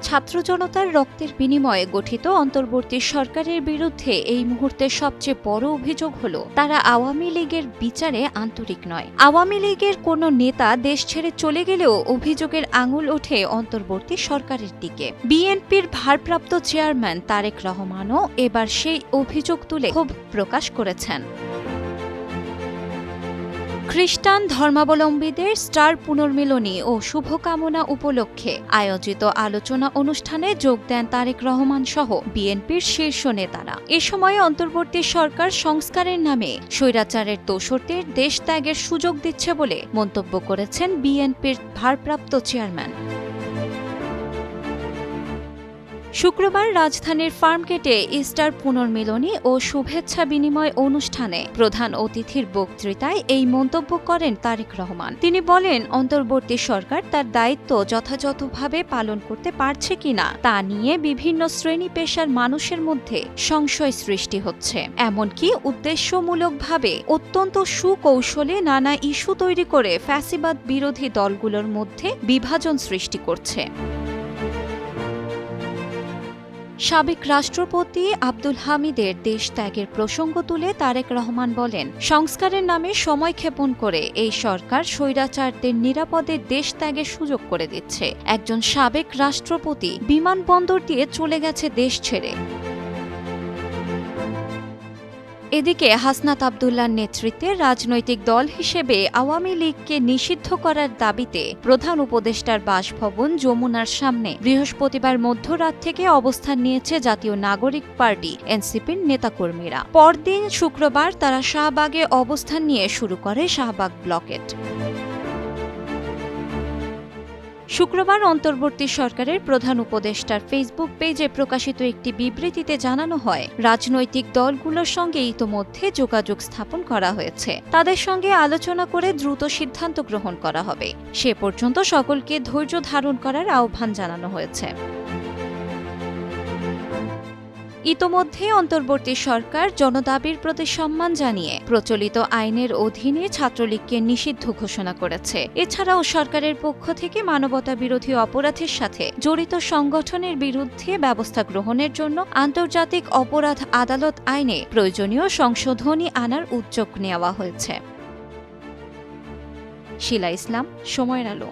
ছাত্র জনতার রক্তের বিনিময়ে গঠিত অন্তর্বর্তী সরকারের বিরুদ্ধে এই মুহূর্তে সবচেয়ে বড় অভিযোগ হলো তারা আওয়ামী লীগের বিচারে আন্তরিক নয়। আওয়ামী লীগের কোনো নেতা দেশ ছেড়ে চলে গেলেও অভিযোগের আঙুল ওঠে অন্তর্বর্তী সরকারের দিকে। বিএনপির ভারপ্রাপ্ত চেয়ারম্যান তারেক রহমানও এবার সেই অভিযোগ তুলে ক্ষোভ প্রকাশ করেছেন। খ্রিস্টান ধর্মাবলম্বীদের স্টার পুনর্মিলনী ও শুভকামনা উপলক্ষে আয়োজিত আলোচনা অনুষ্ঠানে যোগ দেন তারেক রহমান সহ বিএনপির শীর্ষ নেতারা। এ সময় অন্তর্বর্তী সরকার সংস্কারের নামে স্বৈরাচারের দোসরদের দেশ ত্যাগের সুযোগ দিচ্ছে বলে মন্তব্য করেছেন বিএনপির ভারপ্রাপ্ত চেয়ারম্যান। শুক্রবার রাজধানীর ফার্মগেটে ইস্টার পুনর্মিলনী ও শুভেচ্ছা বিনিময় অনুষ্ঠানে প্রধান অতিথির বক্তৃতায় এই মন্তব্য করেন তারেক রহমান। তিনি বলেন, অন্তর্বর্তী সরকার তার দায়িত্ব যথাযথভাবে পালন করতে পারছে কিনা তা নিয়ে বিভিন্ন শ্রেণী পেশার মানুষের মধ্যে সংশয় সৃষ্টি হচ্ছে। এমনকি উদ্দেশ্যমূলকভাবে অত্যন্ত সুকৌশলে নানা ইস্যু তৈরি করে ফ্যাসিবাদ বিরোধী দলগুলোর মধ্যে বিভাজন সৃষ্টি করছে। সাবেক রাষ্ট্রপতি আব্দুল হামিদের দেশ ত্যাগের প্রসঙ্গ তুলে তারেক রহমান বলেন, সংস্কারের নামে সময় ক্ষেপণ করে এই সরকার স্বৈরাচারদের নিরাপদে দেশ ত্যাগের সুযোগ করে দিচ্ছে। একজন সাবেক রাষ্ট্রপতি বিমানবন্দর দিয়ে চলে গেছে দেশ ছেড়ে। এদিকে হাসনাত আব্দুল্লাহর নেতৃত্বে রাজনৈতিক দল হিসেবে আওয়ামী লীগকে নিষিদ্ধ করার দাবিতে প্রধান উপদেষ্টার বাসভবন যমুনার সামনে বৃহস্পতিবার মধ্যরাত থেকে অবস্থান নিয়েছে জাতীয় নাগরিক পার্টি এনসিপির নেতাকর্মীরা। পরদিন শুক্রবার তারা শাহবাগে অবস্থান নিয়ে শুরু করে শাহবাগ ব্লকেট। শুক্রবার অন্তর্বর্তী সরকারের প্রধান উপদেষ্টার ফেসবুক পেজে প্রকাশিত একটি বিবৃতিতে জানানো হয়, রাজনৈতিক দলগুলোর সঙ্গে ইতোমধ্যে যোগাযোগ স্থাপন করা হয়েছে। তাদের সঙ্গে আলোচনা করে দ্রুত সিদ্ধান্ত গ্রহণ করা হবে। সে পর্যন্ত সকলকে ধৈর্য ধারণ করার আহ্বান জানানো হয়েছে। ইতোমধ্যে অন্তর্বর্তী সরকার জনদাবির প্রতি সম্মান জানিয়ে প্রচলিত আইনের অধীনে ছাত্রলীগকে নিষিদ্ধ ঘোষণা করেছে। এছাড়াও সরকারের পক্ষ থেকে মানবতা বিরোধী অপরাধের সাথে জড়িত সংগঠনের বিরুদ্ধে ব্যবস্থা গ্রহণের জন্য আন্তর্জাতিক অপরাধ আদালত আইনে প্রয়োজনীয় সংশোধনী আনার উদ্যোগ নেওয়া হয়েছে। শিলা ইসলাম, সময়ের আলো।